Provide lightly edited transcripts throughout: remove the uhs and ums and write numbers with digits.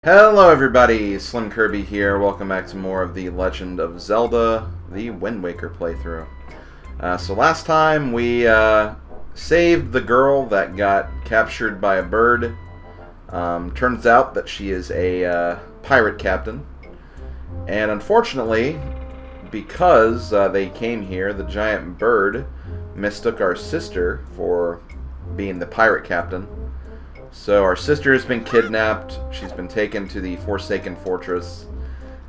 Hello everybody, SlimKirby here. Welcome back to more of the Legend of Zelda, the Wind Waker playthrough. So last time we saved the girl that got captured by a bird. Turns out that she is a pirate captain. And unfortunately, because they came here, the giant bird mistook our sister for being the pirate captain. So our sister has been kidnapped, she's been taken to the Forsaken Fortress,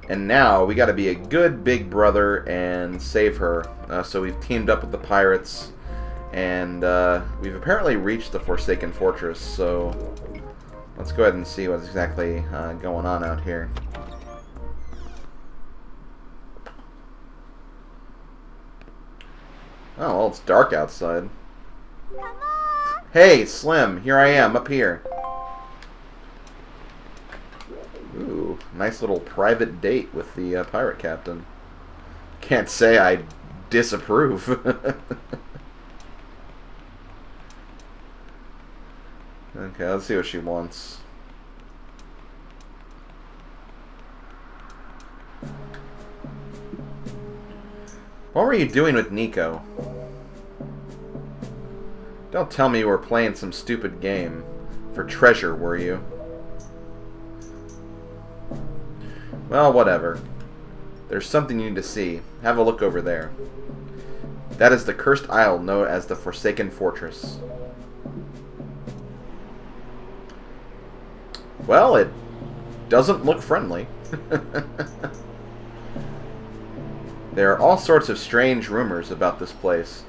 and now we gotta be a good big brother and save her. So we've teamed up with the pirates, and we've apparently reached the Forsaken Fortress, so let's go ahead and see what's exactly going on out here. Oh, well, it's dark outside. Hey, Slim, here I am, up here. Ooh, nice little private date with the pirate captain. Can't say I disapprove. Okay, let's see what she wants. What were you doing with Nico? Don't tell me you were playing some stupid game for treasure, were you? Well, whatever. There's something you need to see. Have a look over there. That is the cursed isle known as the Forsaken Fortress. Well, it doesn't look friendly. There are all sorts of strange rumors about this place.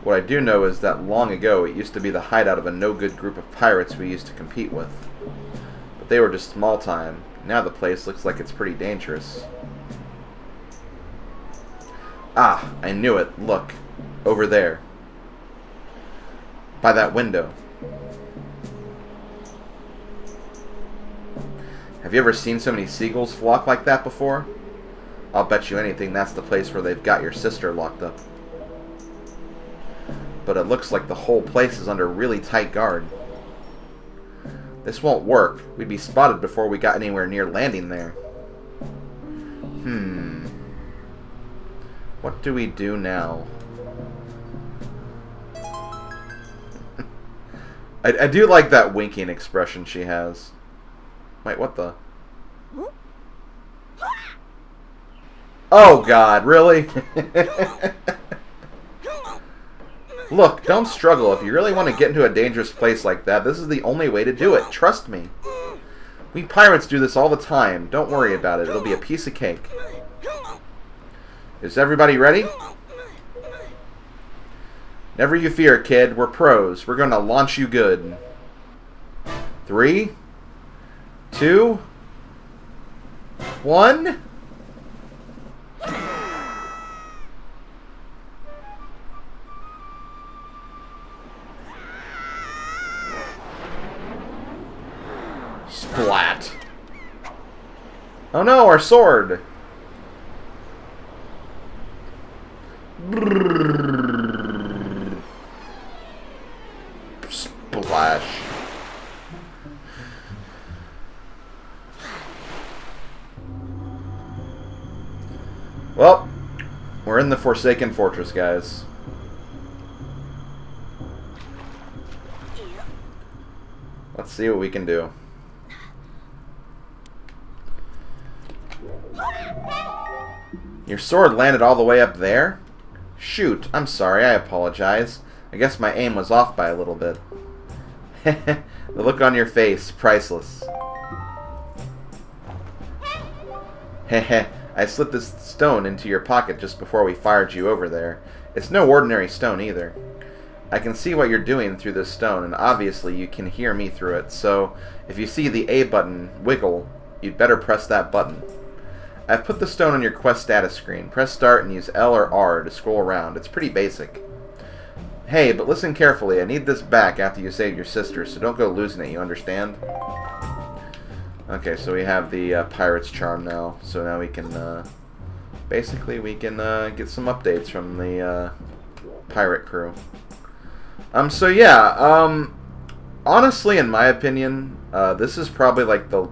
What I do know is that long ago it used to be the hideout of a no-good group of pirates we used to compete with. But they were just small time. Now the place looks like it's pretty dangerous. Ah, I knew it. Look. Over there. By that window. Have you ever seen so many seagulls flock like that before? I'll bet you anything that's the place where they've got your sister locked up. But it looks like the whole place is under really tight guard. This won't work. We'd be spotted before we got anywhere near landing there. What do we do now? I do like that winking expression she has. Wait, what the? Oh God, really? Look, don't struggle. If you really want to get into a dangerous place like that, this is the only way to do it. Trust me. We pirates do this all the time. Don't worry about it. It'll be a piece of cake. Is everybody ready? Never you fear, kid. We're pros. We're going to launch you good. 3, 2, 1... Splat. Oh no, our sword! Splash. Well, we're in the Forsaken Fortress, guys. Let's see what we can do. Your sword landed all the way up there? Shoot, I'm sorry, I apologize. I guess my aim was off by a little bit. The look on your face, priceless. Heh, I slipped this stone into your pocket just before we fired you over there. It's no ordinary stone either. I can see what you're doing through this stone, and obviously you can hear me through it, so if you see the A button wiggle, you'd better press that button. I've put the stone on your quest status screen. Press start and use L or R to scroll around. It's pretty basic. Hey, but listen carefully. I need this back after you save your sister, so don't go losing it, you understand? Okay, so we have the Pirate's Charm now. So now we can, basically we can get some updates from the pirate crew. So yeah, honestly, in my opinion, this is probably like the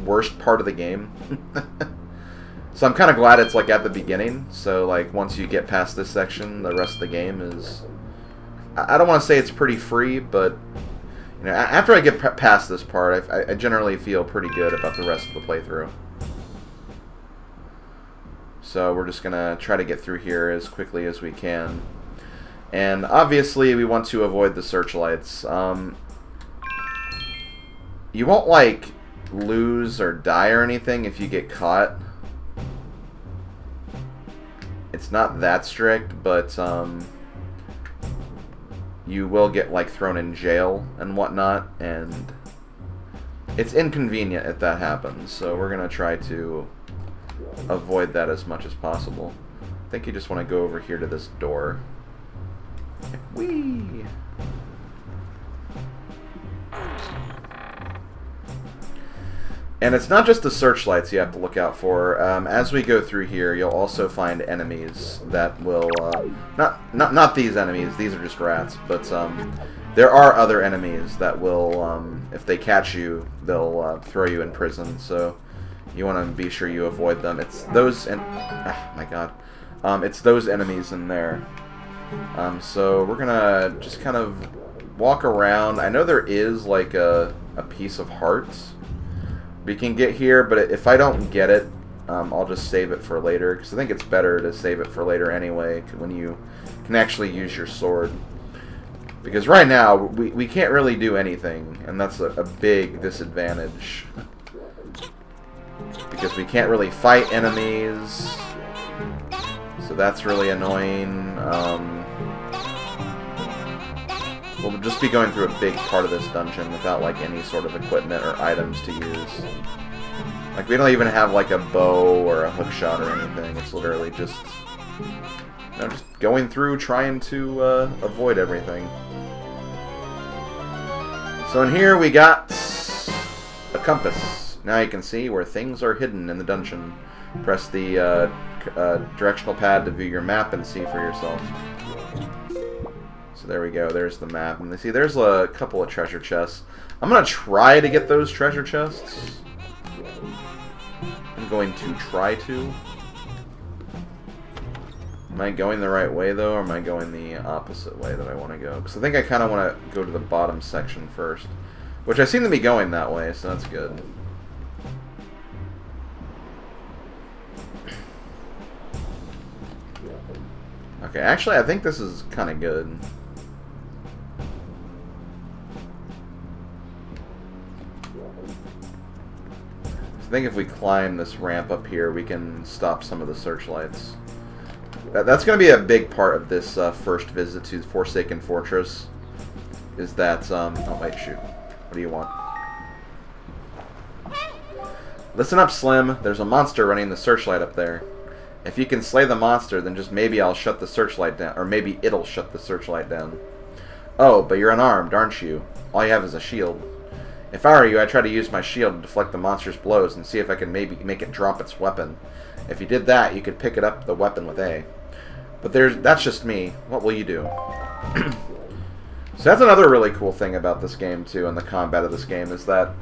worst part of the game. So I'm kind of glad it's like at the beginning. So like once you get past this section, the rest of the game is... I don't want to say it's pretty free, but you know, after I get past this part, I generally feel pretty good about the rest of the playthrough. So we're just gonna try to get through here as quickly as we can. And obviously we want to avoid the searchlights. You won't like lose or die or anything if you get caught. It's not that strict, but you will get like thrown in jail and whatnot, and it's inconvenient if that happens. So we're gonna try to avoid that as much as possible. I think you just want to go over here to this door. Whee! And it's not just the searchlights you have to look out for. As we go through here, you'll also find enemies that will... not these enemies, these are just rats, but there are other enemies that will, if they catch you, they'll throw you in prison, so you want to be sure you avoid them. It's those... my god. It's those enemies in there. So we're gonna just kind of walk around. I know there is like a piece of heart we can get here, but if I don't get it, I'll just save it for later, because I think it's better to save it for later anyway, when you can actually use your sword. Because right now, we can't really do anything, and that's a big disadvantage. Because we can't really fight enemies, so that's really annoying. We'll just be going through a big part of this dungeon without like any sort of equipment or items to use. Like we don't even have like a bow or a hook shot or anything. It's literally just, you know, just going through trying to avoid everything. So in here we got a compass. Now you can see where things are hidden in the dungeon. Press the directional pad to view your map and see for yourself. So there we go, there's the map. And see, there's a couple of treasure chests. I'm going to try to get those treasure chests. I'm going to try to. Am I going the right way, though, or am I going the opposite way that I want to go? Because I think I kind of want to go to the bottom section first. Which I seem to be going that way, so that's good. Okay, actually, I think this is kind of good. I think if we climb this ramp up here, we can stop some of the searchlights. That's going to be a big part of this first visit to Forsaken Fortress. Is that, oh wait, shoot. What do you want? Listen up, Slim. There's a monster running the searchlight up there. If you can slay the monster, then just maybe I'll shut the searchlight down. Or maybe it'll shut the searchlight down. Oh, but you're unarmed, aren't you? All you have is a shield. If I were you, I'd try to use my shield to deflect the monster's blows and see if I can maybe make it drop its weapon. If you did that, you could pick it up the weapon with A. But that's just me. What will you do? So that's another really cool thing about this game, too, and the combat of this game, is that,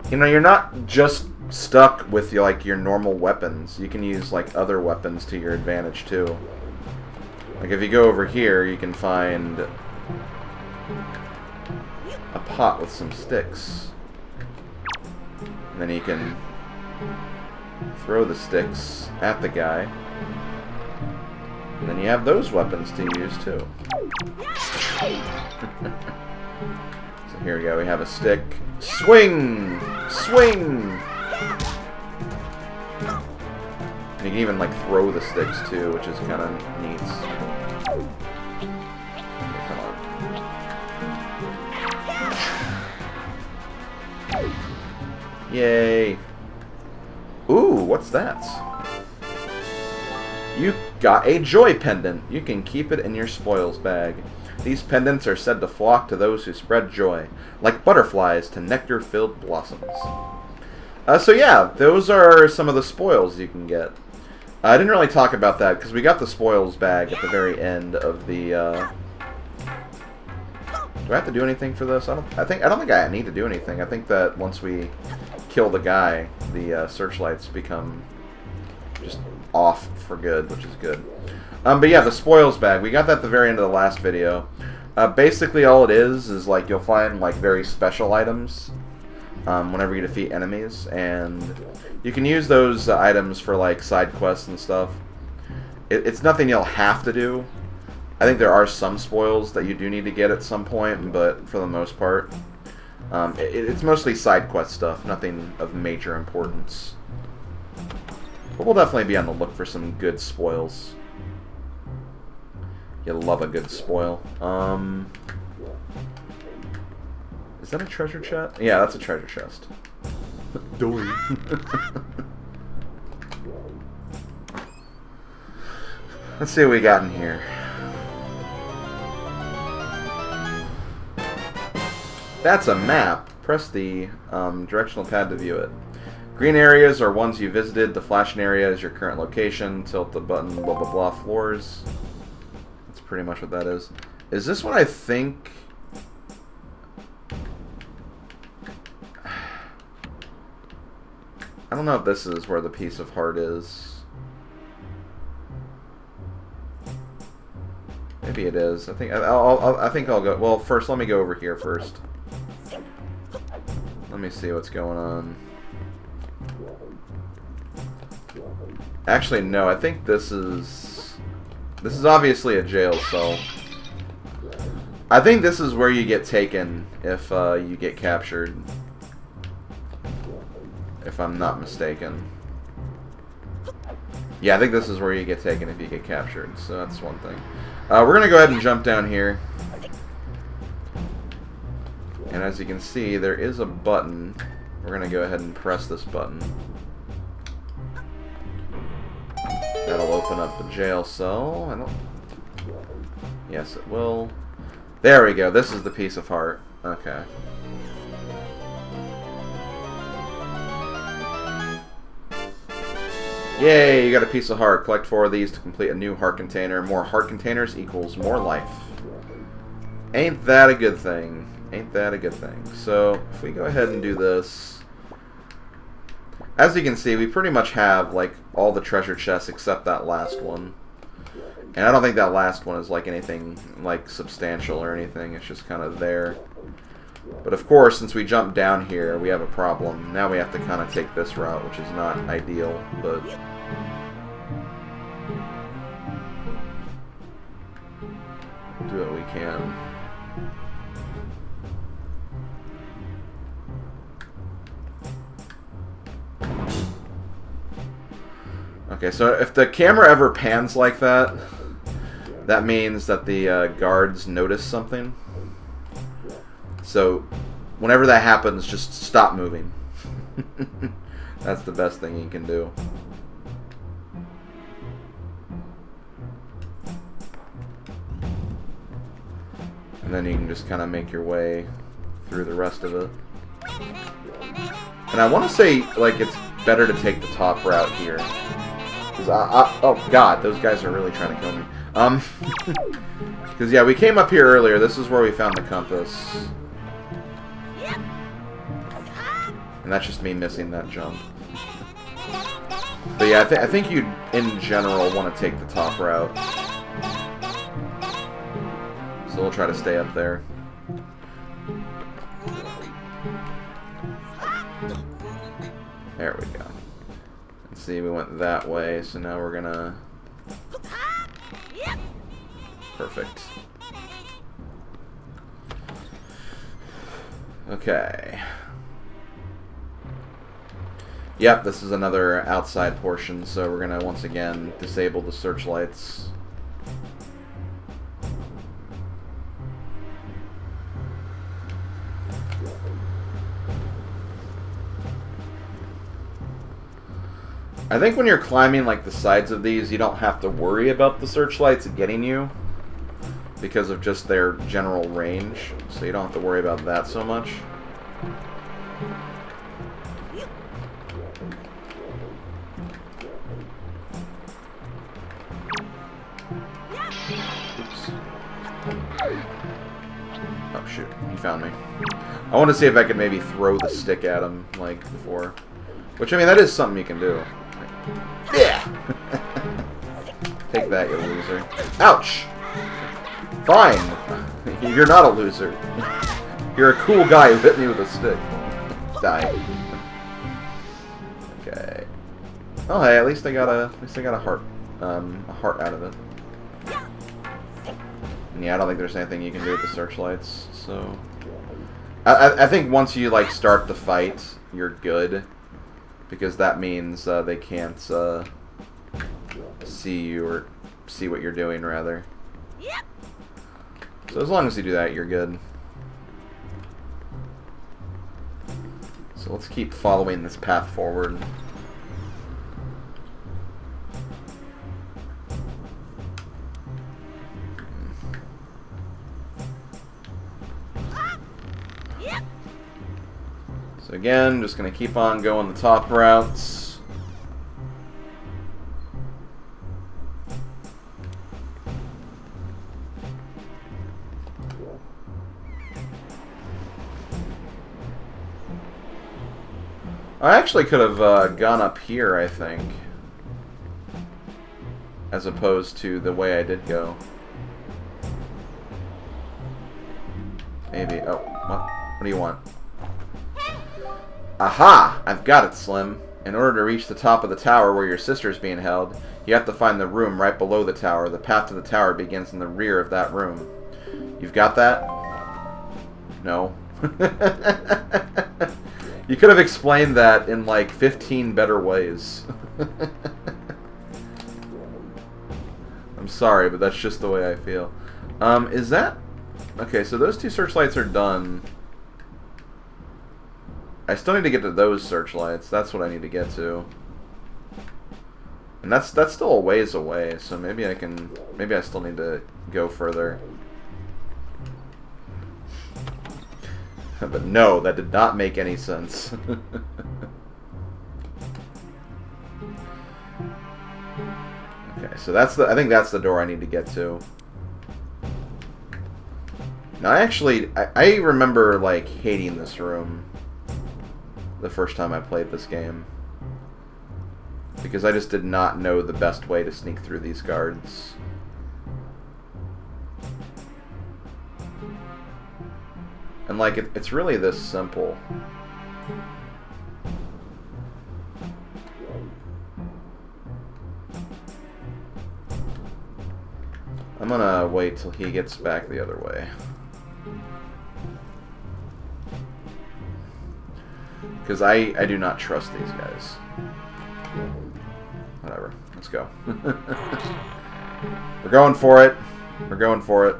you know, you're not just stuck with like your normal weapons. You can use like other weapons to your advantage, too. Like if you go over here, you can find a pot with some sticks. And then you can throw the sticks at the guy. And then you have those weapons to use, too. So here we go. We have a stick. Swing! Swing! And you can even, like, throw the sticks, too, which is kind of neat. Okay, come on. Yay! Ooh, what's that? You got a joy pendant. You can keep it in your spoils bag. These pendants are said to flock to those who spread joy, like butterflies to nectar-filled blossoms. So yeah, those are some of the spoils you can get. I didn't really talk about that because we got the spoils bag at the very end of the. Do I have to do anything for this? I don't think I need to do anything. I think that once we kill the guy, the searchlights become just off for good, which is good. But yeah, the spoils bag. We got that at the very end of the last video. Basically, all it is like you'll find like very special items whenever you defeat enemies, and you can use those items for like side quests and stuff. It's nothing you'll have to do. I think there are some spoils that you do need to get at some point, but for the most part, it's mostly side quest stuff, nothing of major importance. But we'll definitely be on the look for some good spoils. You love a good spoil. Is that a treasure chest? Yeah, that's a treasure chest. Doing. Let's see what we got in here. That's a map. Press the directional pad to view it. Green areas are ones you visited. The flashing area is your current location. Tilt the button, blah blah blah, floors. That's pretty much what that is. Is this what I think? I don't know if this is where the piece of heart is. Maybe it is. I think I'll go. Well, first let me go over here first. Let me see what's going on. Actually, no. I think this is obviously a jail cell. I think this is where you get taken if you get captured. If I'm not mistaken. Yeah, I think this is where you get taken if you get captured. So that's one thing. We're gonna go ahead and jump down here. And as you can see, there is a button. We're going to go ahead and press this button. That'll open up the jail cell. I don't... Yes, it will. There we go. This is the piece of heart. Okay. Yay, you got a piece of heart. Collect 4 of these to complete a new heart container. More heart containers equals more life. Ain't that a good thing? Ain't that a good thing? So, if we go ahead and do this, as you can see, we pretty much have, like, all the treasure chests except that last one. And I don't think that last one is, like, anything, like, substantial or anything. It's just kind of there. But, of course, since we jumped down here, we have a problem. Now we have to kind of take this route, which is not ideal, but... we'll do what we can. Okay, so if the camera ever pans like that, that means that the guards notice something. So, whenever that happens, just stop moving. That's the best thing you can do. And then you can just kind of make your way through the rest of it. And I want to say, like, it's better to take the top route here. Oh god, those guys are really trying to kill me. Because yeah, we came up here earlier. This is where we found the compass. And that's just me missing that jump. But yeah, I think you, in general, want to take the top route. So we'll try to stay up there. There we go. See, we went that way, so now we're gonna... Perfect. Okay. Yep, this is another outside portion, so we're gonna once again disable the searchlights. I think when you're climbing like the sides of these, you don't have to worry about the searchlights getting you because of just their general range, so you don't have to worry about that so much. Oops. Oh shoot, he found me. I want to see if I could maybe throw the stick at him, like before. Which, I mean, that is something you can do. Yeah! Take that, you loser. Ouch! Fine! You're not a loser. You're a cool guy who hit me with a stick. Die. Okay. Oh, hey, at least I got a heart out of it. And yeah, I don't think there's anything you can do with the searchlights, so... I think once you, like, start the fight, you're good. Because that means they can't see you, or see what you're doing, rather. So as long as you do that, you're good. So let's keep following this path forward. So again, just going to keep on going the top routes. I actually could have gone up here, I think. As opposed to the way I did go. Maybe. Oh, what? What do you want? Aha! I've got it, Slim. In order to reach the top of the tower where your sister is being held, you have to find the room right below the tower. The path to the tower begins in the rear of that room. You've got that? No. You could have explained that in like 15 better ways. I'm sorry, but that's just the way I feel. Is that... Okay, so those two searchlights are done. I still need to get to those searchlights. That's what I need to get to. And that's still a ways away, so maybe I can... Maybe I still need to go further. But no, that did not make any sense. Okay, so that's the... I think that's the door I need to get to. Now, I remember, like, hating this room the first time I played this game. Because I just did not know the best way to sneak through these guards. And, like, it's really this simple. I'm gonna wait till he gets back the other way. Because I do not trust these guys. Whatever. Let's go. We're going for it. We're going for it.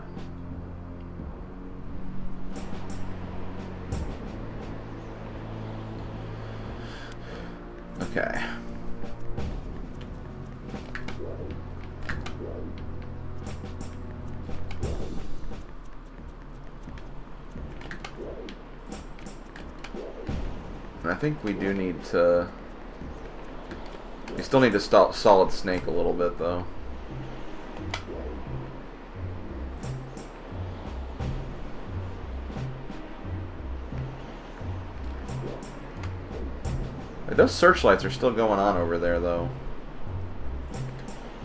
Okay. I think we do need to... We still need to stop Solid Snake a little bit, though. Those searchlights are still going on over there, though.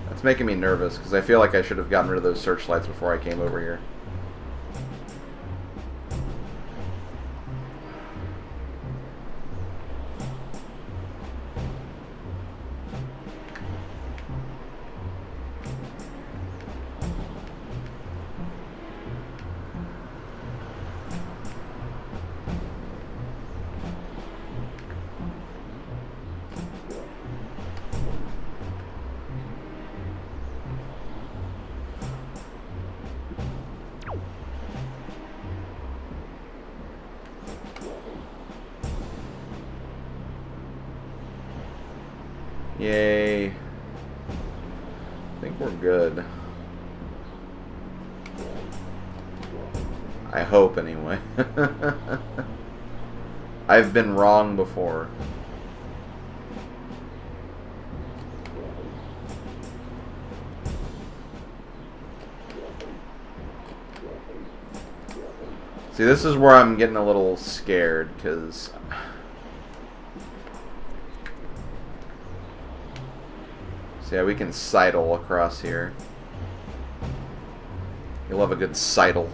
That's making me nervous, because I feel like I should have gotten rid of those searchlights before I came over here. Yay. I think we're good. I hope, anyway. I've been wrong before. See, this is where I'm getting a little scared, because... So yeah, we can sidle across here. You love a good sidle.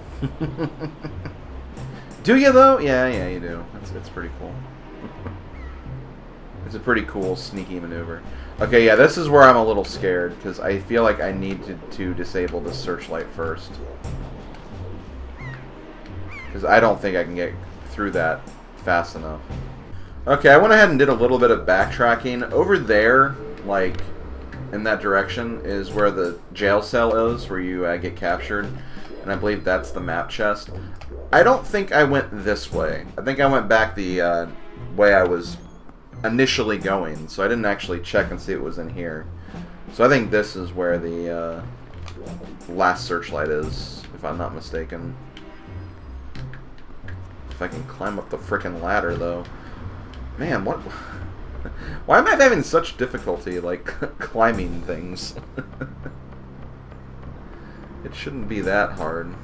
Do you though? Yeah, you do. It's pretty cool. It's a pretty cool sneaky maneuver. Okay, yeah, this is where I'm a little scared because I feel like I need to disable the searchlight first. Because I don't think I can get through that fast enough. Okay, I went ahead and did a little bit of backtracking. Over there, like, in that direction, is where the jail cell is, where you get captured. And I believe that's the map chest. I don't think I went this way. I think I went back the way I was initially going. So I didn't actually check and see it was in here. So I think this is where the last searchlight is, if I'm not mistaken. If I can climb up the frickin' ladder, though. Man, what? Why am I having such difficulty, like, climbing things? It shouldn't be that hard.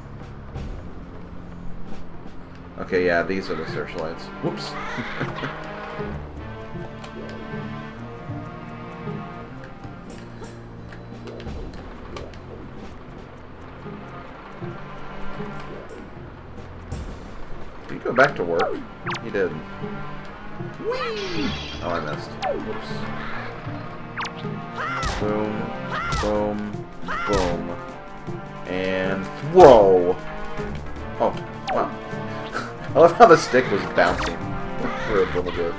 Okay, yeah, these are the searchlights. Whoops. Did he go back to work? He did. Whee! Oh, I missed. Whoops. Boom, boom, boom. And throw! Oh, wow. I love how the stick was bouncing for a little bit.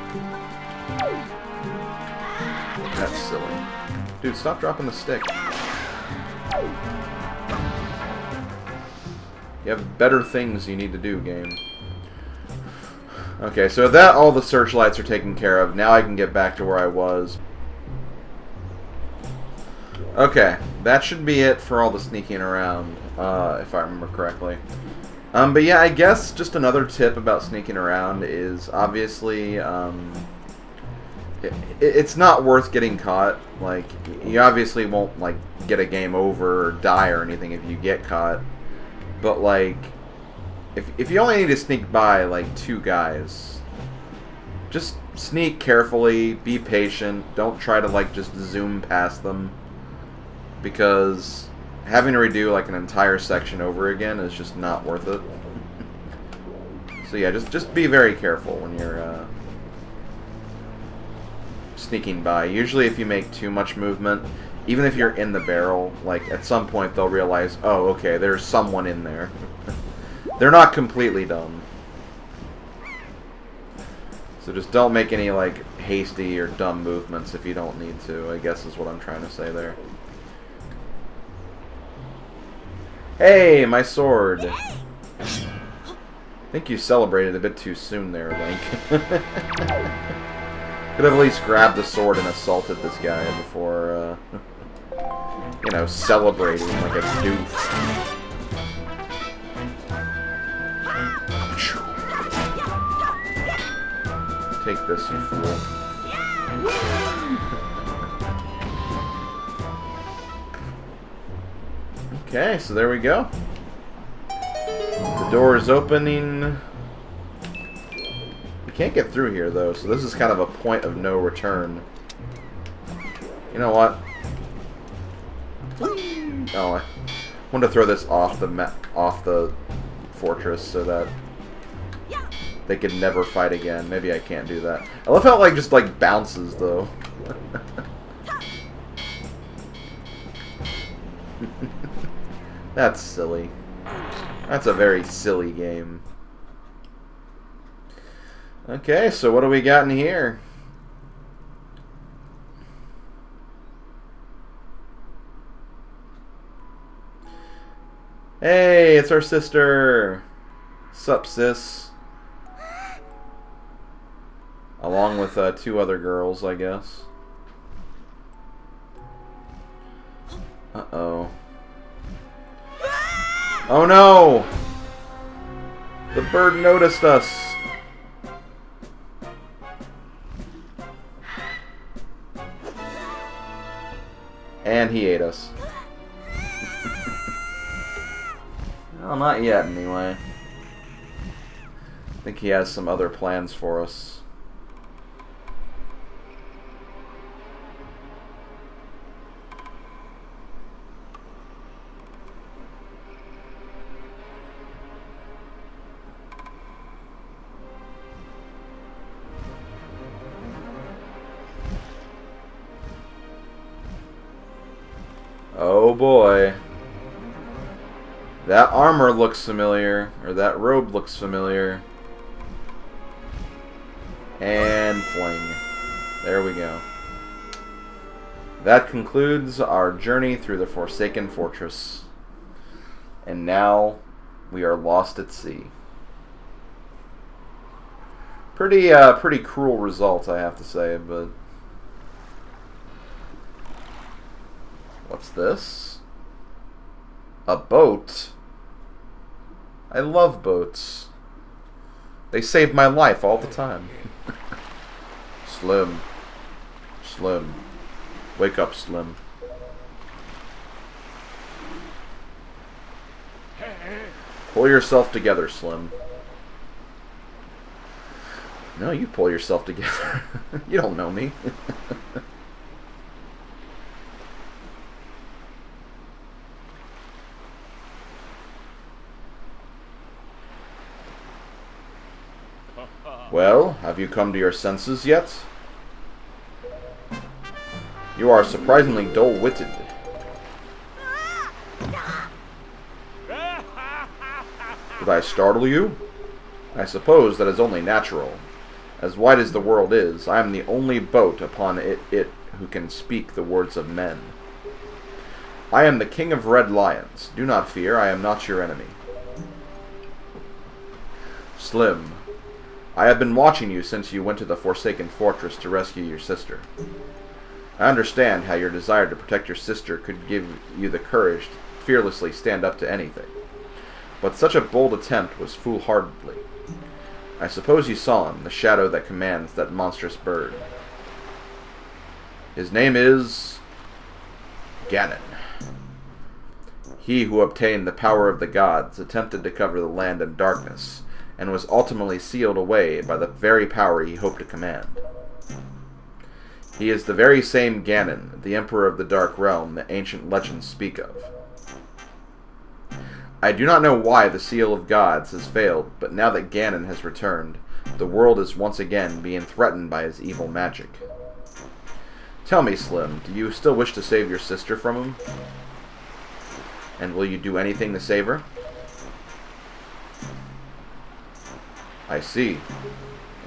That's silly. Dude, stop dropping the stick. You have better things you need to do, game. Okay, so that all the searchlights are taken care of. Now I can get back to where I was. Okay, that should be it for all the sneaking around, if I remember correctly. But yeah, I guess just another tip about sneaking around is obviously, it's not worth getting caught. Like, you obviously won't, like, get a game over or die or anything if you get caught. But, like, if you only need to sneak by, like, 2 guys, just sneak carefully, be patient, don't try to, like, just zoom past them. Because having to redo, like, an entire section over again is just not worth it. So yeah, just be very careful when you're sneaking by. Usually if you make too much movement, even if you're in the barrel, like, at some point they'll realize, oh, okay, there's someone in there. They're not completely dumb. So just don't make any, like, hasty or dumb movements if you don't need to, I guess is what I'm trying to say there. Hey, my sword! I think you celebrated a bit too soon there, Link. Could have at least grabbed the sword and assaulted this guy before, you know, celebrating like a doof. Take this, you fool. Okay, so there we go. The door is opening. We can't get through here, though, so this is kind of a point of no return. You know what? Oh, I wanted to throw this off the fortress so that they could never fight again. Maybe I can't do that. I love how it, like, just, like, bounces, though. That's silly. That's a very silly game. Okay, so what do we got in here? Hey, it's our sister. Sup, sis? Along with 2 other girls, I guess. Uh-oh. Oh no! The bird noticed us! And he ate us. Well, not yet, anyway. I think he has some other plans for us. Oh boy. That armor looks familiar, or that robe looks familiar. And fling. There we go. That concludes our journey through the Forsaken Fortress. And now we are lost at sea. Pretty cruel result, I have to say, but... What's this? A boat? I love boats. They save my life all the time. Slim. Slim. Wake up, Slim. Pull yourself together, Slim. No, you pull yourself together. You don't know me. Well, have you come to your senses yet? You are surprisingly dull-witted. Did I startle you? I suppose that is only natural. As wide as the world is, I am the only boat upon it who can speak the words of men. I am the King of Red Lions. Do not fear, I am not your enemy. Slim, I have been watching you since you went to the Forsaken Fortress to rescue your sister. I understand how your desire to protect your sister could give you the courage to fearlessly stand up to anything. But such a bold attempt was foolhardily. I suppose you saw him, the shadow that commands that monstrous bird. His name is... Ganon. He who obtained the power of the gods attempted to cover the land in darkness, and was ultimately sealed away by the very power he hoped to command. He is the very same Ganon, the Emperor of the Dark Realm that ancient legends speak of. I do not know why the Seal of Gods has failed, but now that Ganon has returned, the world is once again being threatened by his evil magic. Tell me, Slim, do you still wish to save your sister from him? And will you do anything to save her? I see.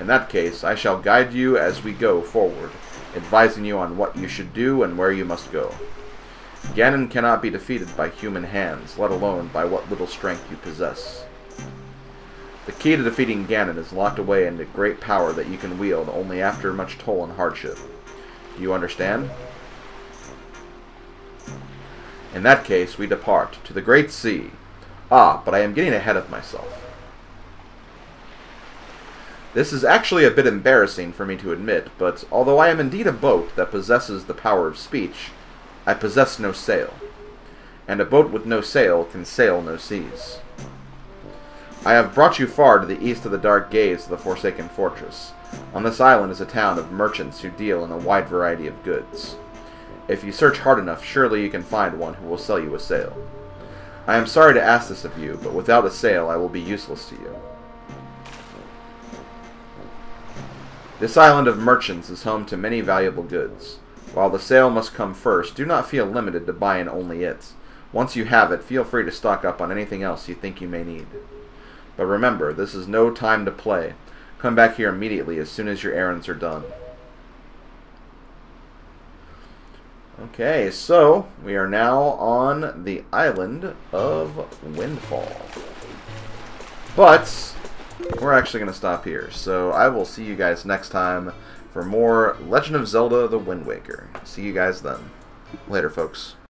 In that case, I shall guide you as we go forward, advising you on what you should do and where you must go. Ganon cannot be defeated by human hands, let alone by what little strength you possess. The key to defeating Ganon is locked away in the great power that you can wield only after much toil and hardship. Do you understand? In that case, we depart to the great sea. Ah, but I am getting ahead of myself. This is actually a bit embarrassing for me to admit, but although I am indeed a boat that possesses the power of speech, I possess no sail, and a boat with no sail can sail no seas. I have brought you far to the east of the dark gaze of the Forsaken Fortress. On this island is a town of merchants who deal in a wide variety of goods. If you search hard enough, surely you can find one who will sell you a sail. I am sorry to ask this of you, but without a sail I will be useless to you. This island of merchants is home to many valuable goods. While the sail must come first, do not feel limited to buying only it. Once you have it, feel free to stock up on anything else you think you may need. But remember, this is no time to play. Come back here immediately as soon as your errands are done. Okay, so we are now on the island of Windfall. But we're actually going to stop here. So I will see you guys next time for more Legend of Zelda: The Wind Waker. See you guys then. Later, folks.